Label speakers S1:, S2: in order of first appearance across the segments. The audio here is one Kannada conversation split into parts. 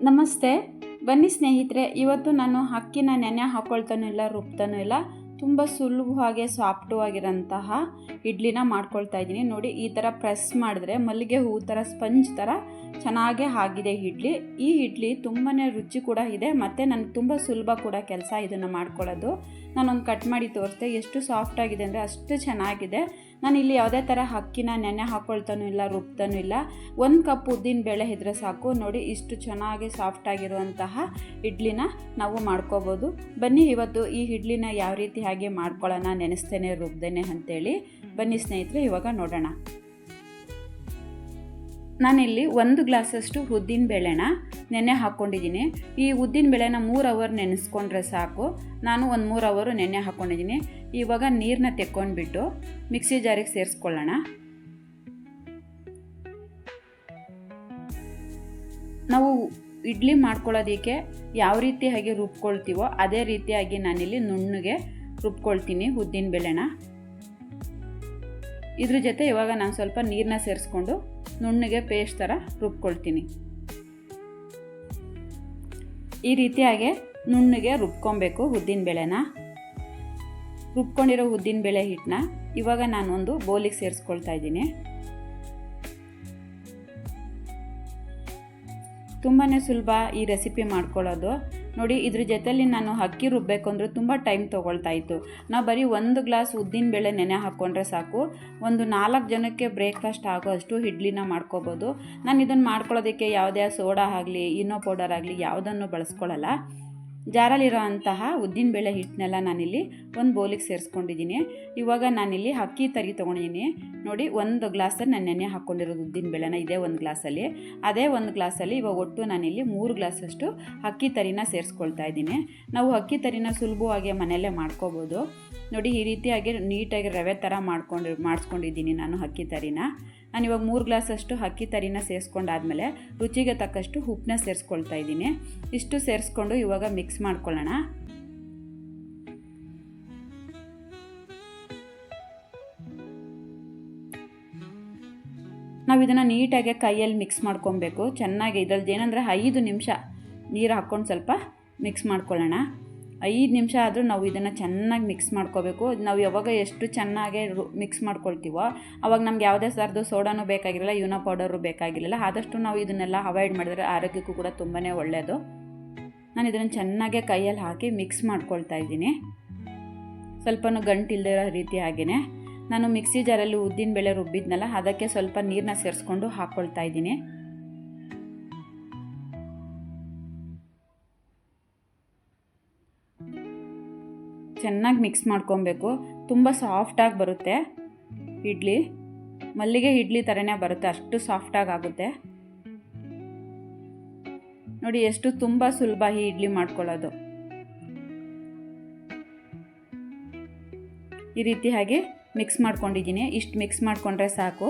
S1: ನಮಸ್ತೆ. ಬನ್ನಿ ಸ್ನೇಹಿತರೆ, ಇವತ್ತು ನಾನು ಅಕ್ಕಿನ ನೆನೆ ಹಾಕ್ಕೊಳ್ತಾನೂ ಇಲ್ಲ, ರುಬ್ತಾನೂ ಇಲ್ಲ, ತುಂಬ ಸುಲಭವಾಗಿ ಸಾಫ್ಟು ಆಗಿರೋಂತಹ ಇಡ್ಲಿನ ಮಾಡ್ಕೊಳ್ತಾ ಇದ್ದೀನಿ. ನೋಡಿ, ಈ ಥರ ಪ್ರೆಸ್ ಮಾಡಿದ್ರೆ ಮಲ್ಲಿಗೆ ಹೂವು ಥರ ಸ್ಪಂಜ್ ಥರ ಚೆನ್ನಾಗೇ ಆಗಿದೆ ಇಡ್ಲಿ. ಈ ಇಡ್ಲಿ ತುಂಬಾ ರುಚಿ ಕೂಡ ಇದೆ ಮತ್ತು ನನಗೆ ತುಂಬ ಸುಲಭ ಕೂಡ ಕೆಲಸ ಇದನ್ನು ಮಾಡ್ಕೊಳ್ಳೋದು. ನಾನೊಂದು ಕಟ್ ಮಾಡಿ ತೋರಿಸ್ದೆ, ಎಷ್ಟು ಸಾಫ್ಟಾಗಿದೆ ಅಂದರೆ ಅಷ್ಟು ಚೆನ್ನಾಗಿದೆ. ನಾನಿಲ್ಲಿ ಯಾವುದೇ ಥರ ಅಕ್ಕಿನ ನೆನೆ ಹಾಕ್ಕೊಳ್ತಾನೂ ಇಲ್ಲ, ರುಬ್ತಾನೂ ಇಲ್ಲ. 1 ಕಪ್ ಉದ್ದಿನ ಬೇಳೆ ಇದ್ದರೆ ಸಾಕು. ನೋಡಿ, ಇಷ್ಟು ಚೆನ್ನಾಗಿ ಸಾಫ್ಟಾಗಿರುವಂತಹ ಇಡ್ಲಿನ ನಾವು ಮಾಡ್ಕೋಬೋದು. ಬನ್ನಿ ಇವತ್ತು ಈ ಇಡ್ಲಿನ ಯಾವ ರೀತಿ ಹಾಗೆ ಮಾಡ್ಕೊಳ್ಳೋಣ, ನೆನೆಸ್ತೇನೆ ರುಬ್ದೇನೆ ಅಂತೇಳಿ. ಬನ್ನಿ ಸ್ನೇಹಿತರೆ, ಇವಾಗ ನೋಡೋಣ. ನಾನಿಲ್ಲಿ 1 ಗ್ಲಾಸಷ್ಟು ಉದ್ದಿನ ಬೇಳೆನ ನೆನೆ ಹಾಕ್ಕೊಂಡಿದ್ದೀನಿ. ಈ ಉದ್ದಿನ ಬೇಳೆನ 3 ಅವರ್ ನೆನೆಸ್ಕೊಂಡ್ರೆ ಸಾಕು. ನಾನು ಒಂದು 3 ಅವರು ನೆನೆ ಹಾಕ್ಕೊಂಡಿದ್ದೀನಿ. ಇವಾಗ ನೀರನ್ನ ತೆಕ್ಕೊಂಡ್ಬಿಟ್ಟು ಮಿಕ್ಸಿ ಜಾರಿಗೆ ಸೇರಿಸ್ಕೊಳ್ಳೋಣ. ನಾವು ಇಡ್ಲಿ ಮಾಡ್ಕೊಳ್ಳೋದಕ್ಕೆ ಯಾವ ರೀತಿಯಾಗಿ ರುಬ್ಕೊಳ್ತೀವೋ ಅದೇ ರೀತಿಯಾಗಿ ನಾನಿಲ್ಲಿ ನುಣ್ಣಗೆ ರುಬ್ಕೊಳ್ತೀನಿ ಉದ್ದಿನ ಬೇಳೆನ. ಇದ್ರ ಜೊತೆ ಇವಾಗ ನಾನು ಸ್ವಲ್ಪ ನೀರನ್ನ ಸೇರಿಸ್ಕೊಂಡು ನುಣ್ಣಗೆ ಪೇಸ್ಟ್ ಥರ ರುಬ್ಕೊಳ್ತೀನಿ. ಈ ರೀತಿಯಾಗಿ ನುಣ್ಣಗೆ ರುಬ್ಕೊಬೇಕು ಉದ್ದಿನ ಬೇಳೆನ. ರುಬ್ಕೊಂಡಿರೋ ಉದ್ದಿನ ಬೇಳೆ ಹಿಟ್ಟನ್ನ ಇವಾಗ ನಾನು ಒಂದು ಬೌಲಿಗೆ ಸೇರಿಸ್ಕೊಳ್ತಾ ಇದ್ದೀನಿ. ತುಂಬಾ ಸುಲಭ ಈ ರೆಸಿಪಿ ಮಾಡ್ಕೊಳ್ಳೋದು. ನೋಡಿ, ಇದ್ರ ಜೊತೆಲಿ ನಾನು ಅಕ್ಕಿ ರುಬ್ಬಬೇಕು ಅಂದರೆ ತುಂಬ ಟೈಮ್ ತೊಗೊಳ್ತಾ ಇತ್ತು. ನಾವು ಬರೀ 1 ಗ್ಲಾಸ್ ಉದ್ದಿನ ಬೇಳೆ ನೆನೆ ಹಾಕ್ಕೊಂಡ್ರೆ ಸಾಕು, ಒಂದು 4 ಜನಕ್ಕೆ ಬ್ರೇಕ್ಫಾಸ್ಟ್ ಆಗೋ ಅಷ್ಟು ಇಡ್ಲಿನ ಮಾಡ್ಕೋಬೋದು. ನಾನು ಇದನ್ನು ಮಾಡ್ಕೊಳ್ಳೋದಕ್ಕೆ ಯಾವುದೇ ಸೋಡಾ ಆಗಲಿ ಇನೋ ಪೌಡರ್ ಆಗಲಿ ಯಾವುದನ್ನು ಬಳಸ್ಕೊಳ್ಳಲ್ಲ. ಜಾರಲ್ಲಿರೋ ಅಂತಹ ಉದ್ದಿನ ಬೇಳೆ ಹಿಟ್ಟನ್ನೆಲ್ಲ ನಾನಿಲ್ಲಿ ಒಂದು ಬೌಲಿಗೆ ಸೇರಿಸ್ಕೊಂಡಿದ್ದೀನಿ. ಇವಾಗ ನಾನಿಲ್ಲಿ ಅಕ್ಕಿ ತರಿ ತೊಗೊಂಡಿದ್ದೀನಿ. ನೋಡಿ, 1 ಗ್ಲಾಸಲ್ಲಿ ನಾನು ನೆನೆ ಹಾಕ್ಕೊಂಡಿರೋದು ಉದ್ದಿನ ಬೇಳೆನ ಇದೇ 1 ಗ್ಲಾಸಲ್ಲಿ. ಅದೇ 1 ಗ್ಲಾಸಲ್ಲಿ ಇವಾಗ ಒಟ್ಟು ನಾನಿಲ್ಲಿ 3 ಗ್ಲಾಸಷ್ಟು ಅಕ್ಕಿ ತರಿನ ಸೇರಿಸ್ಕೊಳ್ತಾ ಇದ್ದೀನಿ. ನಾವು ಅಕ್ಕಿ ತರಿನ ಸುಲಭವಾಗಿ ಮನೆಯಲ್ಲೇ ಮಾಡ್ಕೋಬೋದು. ನೋಡಿ, ಈ ರೀತಿಯಾಗಿ ನೀಟಾಗಿ ರವೆ ಥರ ಮಾಡಿಸ್ಕೊಂಡಿದ್ದೀನಿ ನಾನು ಅಕ್ಕಿ ತರಿನ. ನಾನಿವಾಗ 3 ಗ್ಲಾಸಷ್ಟು ಅಕ್ಕಿ ತರಿನ ಸೇರಿಸ್ಕೊಂಡಾದ್ಮೇಲೆ ರುಚಿಗೆ ತಕ್ಕಷ್ಟು ಉಪ್ಪನ್ನ ಸೇರಿಸ್ಕೊಳ್ತಾ ಇದ್ದೀನಿ. ಇಷ್ಟು ಸೇರಿಸ್ಕೊಂಡು ಇವಾಗ ಮಿಕ್ಸ್ ಮಾಡ್ಕೊಳ್ಳೋಣ. ನಾವು ಇದನ್ನು ನೀಟಾಗಿ ಕೈಯಲ್ಲಿ ಮಿಕ್ಸ್ ಮಾಡ್ಕೊಬೇಕು ಚೆನ್ನಾಗಿ. ಇದರದ್ದು ಏನಂದರೆ 5 ನಿಮಿಷ ನೀರು ಹಾಕ್ಕೊಂಡು ಸ್ವಲ್ಪ ಮಿಕ್ಸ್ ಮಾಡ್ಕೊಳ್ಳೋಣ. 5 ನಿಮಿಷ ಆದರೂ ನಾವು ಇದನ್ನು ಚೆನ್ನಾಗಿ ಮಿಕ್ಸ್ ಮಾಡ್ಕೋಬೇಕು. ನಾವು ಯಾವಾಗ ಎಷ್ಟು ಚೆನ್ನಾಗಿ ಮಿಕ್ಸ್ ಮಾಡ್ಕೊಳ್ತೀವೋ ಆವಾಗ ನಮ್ಗೆ ಯಾವುದೇ ಥರದ್ದು ಸೋಡಾನು ಬೇಕಾಗಿರಲ್ಲ, ಯೂನೋ ಪೌಡರು ಬೇಕಾಗಿರಲಿಲ್ಲ. ಆದಷ್ಟು ನಾವು ಇದನ್ನೆಲ್ಲ ಅವಾಯ್ಡ್ ಮಾಡಿದ್ರೆ ಆರೋಗ್ಯಕ್ಕೂ ಕೂಡ ತುಂಬಾ ಒಳ್ಳೆಯದು. ನಾನು ಇದನ್ನು ಚೆನ್ನಾಗೆ ಕೈಯಲ್ಲಿ ಹಾಕಿ ಮಿಕ್ಸ್ ಮಾಡ್ಕೊಳ್ತಾ ಇದ್ದೀನಿ. ಸ್ವಲ್ಪನೂ ಗಂಟಿಲ್ಲದೆ ಇರೋ ರೀತಿ ಹಾಗೆಯೇ ನಾನು ಮಿಕ್ಸಿ ಜಾರಲ್ಲಿ ಉದ್ದಿನ ಬೇಳೆ ರುಬ್ಬಿದ್ನಲ್ಲ ಅದಕ್ಕೆ ಸ್ವಲ್ಪ ನೀರನ್ನ ಸೇರಿಸ್ಕೊಂಡು ಹಾಕ್ಕೊಳ್ತಾ ಇದ್ದೀನಿ. ಚೆನ್ನಾಗಿ ಮಿಕ್ಸ್ ಮಾಡ್ಕೊಬೇಕು. ತುಂಬ ಸಾಫ್ಟಾಗಿ ಬರುತ್ತೆ ಇಡ್ಲಿ, ಮಲ್ಲಿಗೆ ಇಡ್ಲಿ ಥರನೇ ಬರುತ್ತೆ, ಅಷ್ಟು ಸಾಫ್ಟಾಗಿ ಆಗುತ್ತೆ. ನೋಡಿ, ಎಷ್ಟು ತುಂಬ ಸುಲಭ ಈ ಇಡ್ಲಿ ಮಾಡ್ಕೊಳ್ಳೋದು. ಈ ರೀತಿಯಾಗಿ ಮಿಕ್ಸ್ ಮಾಡ್ಕೊಂಡಿದ್ದೀನಿ. ಇಷ್ಟು ಮಿಕ್ಸ್ ಮಾಡಿಕೊಂಡ್ರೆ ಸಾಕು.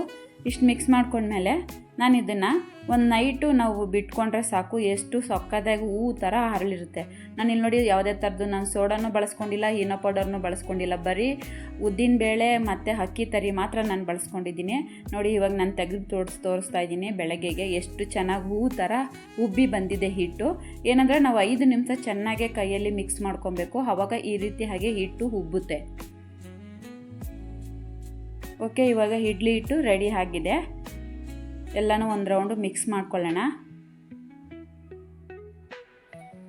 S1: ಇಷ್ಟು ಮಿಕ್ಸ್ ಮಾಡ್ಕೊಂಡ್ಮೇಲೆ ನಾನು ಇದನ್ನು ಒಂದು ನೈಟು ನಾವು ಬಿಟ್ಕೊಂಡ್ರೆ ಸಾಕು. ಎಷ್ಟು ಸೊಕ್ಕದಾಗಿ ಹೂವು ಥರ ಹರಳಿರುತ್ತೆ. ನಾನು ಇಲ್ಲಿ ನೋಡಿ ಯಾವುದೇ ಥರದ್ದು ನಾನು ಸೋಡಾನು ಬಳಸ್ಕೊಂಡಿಲ್ಲ, ಇನೋ ಪೌಡರ್ನು ಬಳಸ್ಕೊಂಡಿಲ್ಲ. ಬರೀ ಉದ್ದಿನ ಬೇಳೆ ಮತ್ತು ಅಕ್ಕಿ ತರಿ ಮಾತ್ರ ನಾನು ಬಳಸ್ಕೊಂಡಿದ್ದೀನಿ. ನೋಡಿ, ಇವಾಗ ನಾನು ತೆಗೆದು ತೋರಿಸ್ತಾ ಇದ್ದೀನಿ. ಬೆಳಗ್ಗೆಗೆ ಎಷ್ಟು ಚೆನ್ನಾಗಿ ಹೂವು ಥರ ಉಬ್ಬಿ ಬಂದಿದೆ ಹಿಟ್ಟು. ಏನಂದರೆ ನಾವು 5 ನಿಮಿಷ ಚೆನ್ನಾಗೆ ಕೈಯಲ್ಲಿ ಮಿಕ್ಸ್ ಮಾಡ್ಕೊಬೇಕು, ಆವಾಗ ಈ ರೀತಿ ಹಾಗೆ ಹಿಟ್ಟು ಉಬ್ಬುತ್ತೆ. ಓಕೆ, ಇವಾಗ ಇಡ್ಲಿ ಹಿಟ್ಟು ರೆಡಿ ಆಗಿದೆ. ಎಲ್ಲನೂ ಒಂದು ರೌಂಡು ಮಿಕ್ಸ್ ಮಾಡ್ಕೊಳ್ಳೋಣ.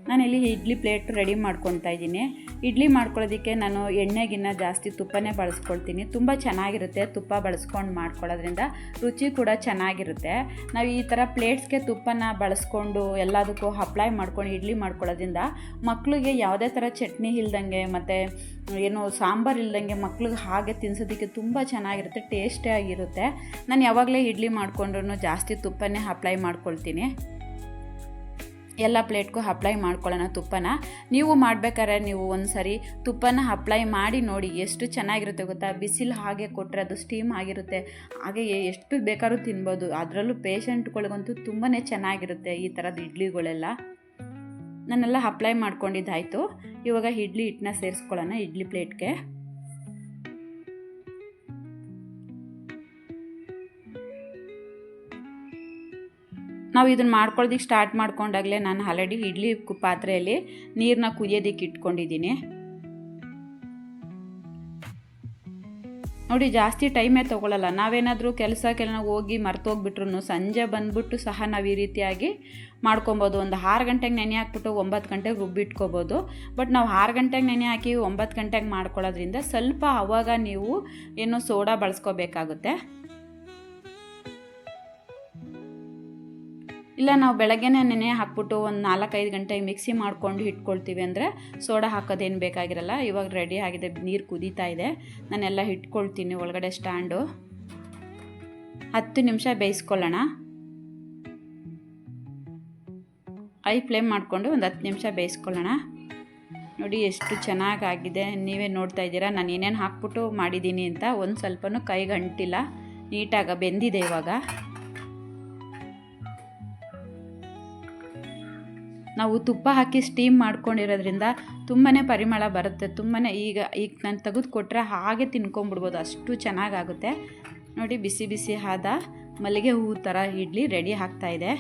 S1: ನಾನಿಲ್ಲಿ ಇಡ್ಲಿ ಪ್ಲೇಟ್ ರೆಡಿ ಮಾಡ್ಕೊತಾ ಇದ್ದೀನಿ. ಇಡ್ಲಿ ಮಾಡ್ಕೊಳ್ಳೋದಕ್ಕೆ ನಾನು ಎಣ್ಣೆಗಿನ್ನ ಜಾಸ್ತಿ ತುಪ್ಪನೇ ಬಳಸ್ಕೊಳ್ತೀನಿ. ತುಂಬ ಚೆನ್ನಾಗಿರುತ್ತೆ ತುಪ್ಪ ಬಳಸ್ಕೊಂಡು ಮಾಡ್ಕೊಳ್ಳೋದ್ರಿಂದ, ರುಚಿ ಕೂಡ ಚೆನ್ನಾಗಿರುತ್ತೆ. ನಾವು ಈ ಥರ ಪ್ಲೇಟ್ಸ್ಗೆ ತುಪ್ಪನ ಬಳಸ್ಕೊಂಡು ಎಲ್ಲದಕ್ಕೂ ಅಪ್ಲೈ ಮಾಡ್ಕೊಂಡು ಇಡ್ಲಿ ಮಾಡ್ಕೊಳ್ಳೋದ್ರಿಂದ ಮಕ್ಕಳಿಗೆ ಯಾವುದೇ ಥರ ಚಟ್ನಿ ಇಲ್ದಂಗೆ ಮತ್ತು ಏನು ಸಾಂಬಾರು ಇಲ್ದಂಗೆ ಮಕ್ಳಿಗೆ ಹಾಗೆ ತಿನ್ಸೋದಕ್ಕೆ ತುಂಬ ಚೆನ್ನಾಗಿರುತ್ತೆ, ಟೇಸ್ಟಿಯಾಗಿರುತ್ತೆ. ನಾನು ಯಾವಾಗಲೇ ಇಡ್ಲಿ ಮಾಡಿಕೊಂಡ್ರೂ ಜಾಸ್ತಿ ತುಪ್ಪನೇ ಅಪ್ಲೈ ಮಾಡ್ಕೊಳ್ತೀನಿ. ಎಲ್ಲ ಪ್ಲೇಟ್ಗೂ ಅಪ್ಲೈ ಮಾಡ್ಕೊಳ್ಳೋಣ ತುಪ್ಪನ. ನೀವು ಮಾಡಬೇಕಾದ್ರೆ ನೀವು ಒಂದು ಸರಿ ತುಪ್ಪನ ಅಪ್ಲೈ ಮಾಡಿ ನೋಡಿ, ಎಷ್ಟು ಚೆನ್ನಾಗಿರುತ್ತೆ ಗೊತ್ತಾ. ಬಿಸಿಲು ಹಾಗೆ ಕೊಟ್ಟರೆ ಅದು ಸ್ಟೀಮ್ ಆಗಿರುತ್ತೆ, ಹಾಗೆ ಎಷ್ಟು ಬೇಕಾದ್ರೂ ತಿನ್ಬೋದು. ಅದರಲ್ಲೂ ಪೇಷಂಟ್ಗಳಿಗಂತೂ ತುಂಬಾ ಚೆನ್ನಾಗಿರುತ್ತೆ ಈ ಥರದ ಇಡ್ಲಿಗಳೆಲ್ಲ. ನಾನೆಲ್ಲ ಅಪ್ಲೈ ಮಾಡ್ಕೊಂಡಿದ್ದಾಯಿತು. ಇವಾಗ ಇಡ್ಲಿ ಹಿಟ್ಟನ್ನ ಸೇರಿಸ್ಕೊಳ್ಳೋಣ ಇಡ್ಲಿ ಪ್ಲೇಟ್ಗೆ. ನಾವು ಇದನ್ನು ಮಾಡ್ಕೊಳ್ಳೋದಕ್ಕೆ ಸ್ಟಾರ್ಟ್ ಮಾಡ್ಕೊಂಡಾಗಲೇ ನಾನು ಆಲ್ರೆಡಿ ಇಡ್ಲಿ ಪಾತ್ರೆಯಲ್ಲಿ ನೀರನ್ನ ಕುದಿಯೋದಕ್ಕೆ ಇಟ್ಕೊಂಡಿದ್ದೀನಿ. ನೋಡಿ ಜಾಸ್ತಿ ಟೈಮೇ ತೊಗೊಳ್ಳಲ್ಲ. ನಾವೇನಾದರೂ ಕೆಲಸಕ್ಕೆಲ್ಲ ಹೋಗಿ ಮರ್ತೋಗ್ಬಿಟ್ರು ಸಂಜೆ ಬಂದುಬಿಟ್ಟು ಸಹ ನಾವು ಈ ರೀತಿಯಾಗಿ ಮಾಡ್ಕೊಬೋದು. ಒಂದು 6 ಗಂಟೆಗೆ ನೆನೆ ಹಾಕ್ಬಿಟ್ಟು 9 ಗಂಟೆಗೆ ರುಬ್ಬಿಟ್ಕೋಬೋದು. ಬಟ್ ನಾವು 6 ಗಂಟೆಗೆ ನೆನೆ ಹಾಕಿ 9 ಗಂಟೆಗೆ ಮಾಡ್ಕೊಳ್ಳೋದ್ರಿಂದ ಸ್ವಲ್ಪ ಆವಾಗ ನೀವು ಏನೋ ಸೋಡಾ ಬಳಸ್ಕೋಬೇಕಾಗುತ್ತೆ. ಇಲ್ಲ ನಾವು ಬೆಳಗ್ಗೆನೇ ನೆನೆ ಹಾಕ್ಬಿಟ್ಟು ಒಂದು 4-5 ಗಂಟೆಗೆ ಮಿಕ್ಸಿ ಮಾಡ್ಕೊಂಡು ಇಟ್ಕೊಳ್ತೀವಿ ಅಂದರೆ ಸೋಡಾ ಹಾಕೋದೇನು ಬೇಕಾಗಿರಲ್ಲ. ಇವಾಗ ರೆಡಿ ಆಗಿದೆ, ನೀರು ಕುದೀತಾ ಇದೆ. ನಾನೆಲ್ಲ ಇಟ್ಕೊಳ್ತೀನಿ ಒಳಗಡೆ ಸ್ಟ್ಯಾಂಡು. 10 ನಿಮಿಷ ಬೇಯಿಸ್ಕೊಳ್ಳೋಣ. ಹೈ ಫ್ಲೇಮ್ ಮಾಡಿಕೊಂಡು ಒಂದು 10 ನಿಮಿಷ ಬೇಯಿಸ್ಕೊಳ್ಳೋಣ. ನೋಡಿ ಎಷ್ಟು ಚೆನ್ನಾಗಾಗಿದೆ, ನೀವೇ ನೋಡ್ತಾ ಇದ್ದೀರಾ ನಾನು ಏನೇನು ಹಾಕ್ಬಿಟ್ಟು ಮಾಡಿದ್ದೀನಿ ಅಂತ. ಒಂದು ಸ್ವಲ್ಪನೂ ಕೈಗೆ ಅಂಟಿಲ್ಲ, ನೀಟಾಗಿ ಬೆಂದಿದೆ. ಇವಾಗ ನಾವು ತುಪ್ಪ ಹಾಕಿ ಸ್ಟೀಮ್ ಮಾಡ್ಕೊಂಡಿರೋದ್ರಿಂದ ತುಂಬಾ ಪರಿಮಳ ಬರುತ್ತೆ. ಈಗ ನಾನು ತೆಗೆದು ಕೊಟ್ಟರೆ ಹಾಗೆ ತಿನ್ಕೊಂಬಿಡ್ಬೋದು, ಅಷ್ಟು ಚೆನ್ನಾಗಾಗುತ್ತೆ. ನೋಡಿ ಬಿಸಿ ಬಿಸಿ ಆದ ಮಲ್ಲಿಗೆ ಹೂವು ಥರ ಇಡ್ಲಿ ರೆಡಿ ಆಗ್ತಾಯಿದೆ.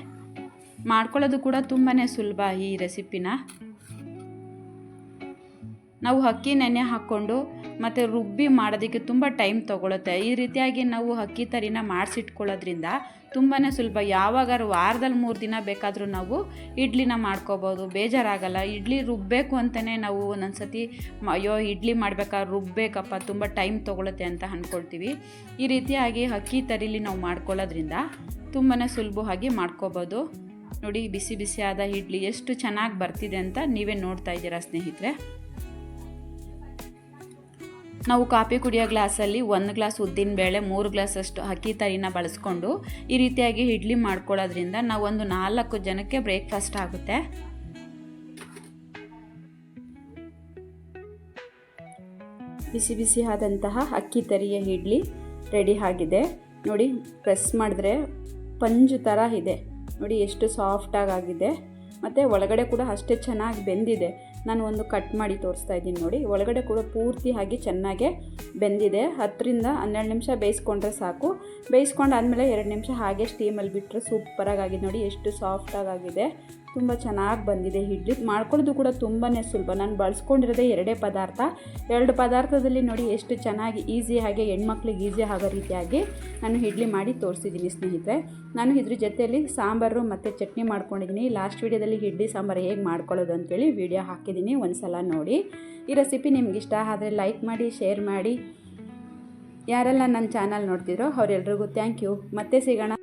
S1: ಮಾಡ್ಕೊಳ್ಳೋದು ಕೂಡ ತುಂಬಾ ಸುಲಭ ಈ ರೆಸಿಪಿನ. ನಾವು ಅಕ್ಕಿ ನೆನೆ ಹಾಕ್ಕೊಂಡು ಮತ್ತು ರುಬ್ಬಿ ಮಾಡೋದಕ್ಕೆ ತುಂಬ ಟೈಮ್ ತೊಗೊಳುತ್ತೆ. ಈ ರೀತಿಯಾಗಿ ನಾವು ಅಕ್ಕಿ ತರಿನ ಮಾಡಿಸಿಟ್ಕೊಳ್ಳೋದ್ರಿಂದ ತುಂಬಾ ಸುಲಭ. ಯಾವಾಗಾರು ವಾರದಲ್ಲಿ 3 ದಿನ ಬೇಕಾದರೂ ನಾವು ಇಡ್ಲಿನ ಮಾಡ್ಕೋಬೋದು, ಬೇಜಾರಾಗಲ್ಲ. ಇಡ್ಲಿ ರುಬ್ಬಬೇಕು ಅಂತಲೇ ನಾವು ಒಂದೊಂದು ಸತಿ ಅಯ್ಯೋ ಇಡ್ಲಿ ಮಾಡಬೇಕಾದ್ರೆ ರುಬ್ಬಬೇಕಪ್ಪ ತುಂಬ ಟೈಮ್ ತೊಗೊಳುತ್ತೆ ಅಂತ ಅಂದ್ಕೊಳ್ತೀವಿ. ಈ ರೀತಿಯಾಗಿ ಅಕ್ಕಿ ತರಿಲಿ ನಾವು ಮಾಡ್ಕೊಳ್ಳೋದ್ರಿಂದ ತುಂಬಾ ಸುಲಭವಾಗಿ ಮಾಡ್ಕೋಬೋದು. ನೋಡಿ ಬಿಸಿ ಬಿಸಿಯಾದ ಇಡ್ಲಿ ಎಷ್ಟು ಚೆನ್ನಾಗಿ ಬರ್ತಿದೆ ಅಂತ ನೀವೇ ನೋಡ್ತಾ ಇದ್ದೀರಾ ಸ್ನೇಹಿತರೆ. ನಾವು ಕಾಫಿ ಕುಡಿಯೋ ಗ್ಲಾಸಲ್ಲಿ 1 ಗ್ಲಾಸ್ ಉದ್ದಿನಬೇಳೆ, 3 ಗ್ಲಾಸಷ್ಟು ಅಕ್ಕಿ ತರಿನ ಬಳಸ್ಕೊಂಡು ಈ ರೀತಿಯಾಗಿ ಇಡ್ಲಿ ಮಾಡ್ಕೊಳ್ಳೋದ್ರಿಂದ ನಾವು ಒಂದು 4 ಜನಕ್ಕೆ ಬ್ರೇಕ್ಫಾಸ್ಟ್ ಆಗುತ್ತೆ. ಬಿಸಿ ಬಿಸಿ ಆದಂತಹ ಅಕ್ಕಿ ತರಿಯ ಇಡ್ಲಿ ರೆಡಿ ಆಗಿದೆ. ನೋಡಿ ಪ್ರೆಸ್ ಮಾಡಿದ್ರೆ ಪಂಜು ಥರ ಇದೆ. ನೋಡಿ ಎಷ್ಟು ಸಾಫ್ಟಾಗಿದೆ ಮತ್ತು ಒಳಗಡೆ ಕೂಡ ಅಷ್ಟೇ ಚೆನ್ನಾಗಿ ಬೆಂದಿದೆ. ನಾನು ಒಂದು ಕಟ್ ಮಾಡಿ ತೋರಿಸ್ತಾ ಇದ್ದೀನಿ ನೋಡಿ. ಒಳಗಡೆ ಕೂಡ ಪೂರ್ತಿಯಾಗಿ ಚೆನ್ನಾಗೆ ಬೆಂದಿದೆ. 10-12 ನಿಮಿಷ ಬೇಯಿಸ್ಕೊಂಡ್ರೆ ಸಾಕು. ಬೇಯಿಸ್ಕೊಂಡಾದ್ಮೇಲೆ 2 ನಿಮಿಷ ಹಾಗೆ ಸ್ಟೀಮಲ್ಲಿ ಬಿಟ್ಟರೆ ಸೂಪರಾಗಿದೆ. ನೋಡಿ ಎಷ್ಟು ಸಾಫ್ಟಾಗಿದೆ, ತುಂಬ ಚೆನ್ನಾಗಿ ಬಂದಿದೆ ಇಡ್ಲಿ. ಮಾಡ್ಕೊಳ್ಳೋದು ಕೂಡ ತುಂಬಾ ಸುಲಭ. ನಾನು ಬಳಸ್ಕೊಂಡಿರೋದೇ 2 ಪದಾರ್ಥ. 2 ಪದಾರ್ಥದಲ್ಲಿ ನೋಡಿ ಎಷ್ಟು ಚೆನ್ನಾಗಿ ಈಸಿಯಾಗಿ ಹೆಣ್ಮಕ್ಳಿಗೆ ಈಸಿ ಆಗೋ ರೀತಿಯಾಗಿ ನಾನು ಇಡ್ಲಿ ಮಾಡಿ ತೋರಿಸಿದ್ದೀನಿ ಸ್ನೇಹಿತರೆ. ನಾನು ಇದ್ರ ಜೊತೆಯಲ್ಲಿ ಸಾಂಬಾರು ಮತ್ತು ಚಟ್ನಿ ಮಾಡ್ಕೊಂಡಿದ್ದೀನಿ. ಲಾಸ್ಟ್ ವೀಡಿಯೋದಲ್ಲಿ ಇಡ್ಲಿ ಸಾಂಬಾರು ಹೇಗೆ ಮಾಡ್ಕೊಳ್ಳೋದು ಅಂತೇಳಿ ವಿಡಿಯೋ ಹಾಕಿದ್ದೀನಿ, ಒಂದು ಸಲ ನೋಡಿ. ಈ ರೆಸಿಪಿ ನಿಮ್ಗೆ ಇಷ್ಟ ಆದರೆ ಲೈಕ್ ಮಾಡಿ, ಶೇರ್ ಮಾಡಿ. ಯಾರೆಲ್ಲ ನನ್ನ ಚಾನಲ್ ನೋಡ್ತಿದ್ರೋ ಅವರೆಲ್ರಿಗೂ ಥ್ಯಾಂಕ್ ಯು. ಮತ್ತೆ ಸಿಗೋಣ.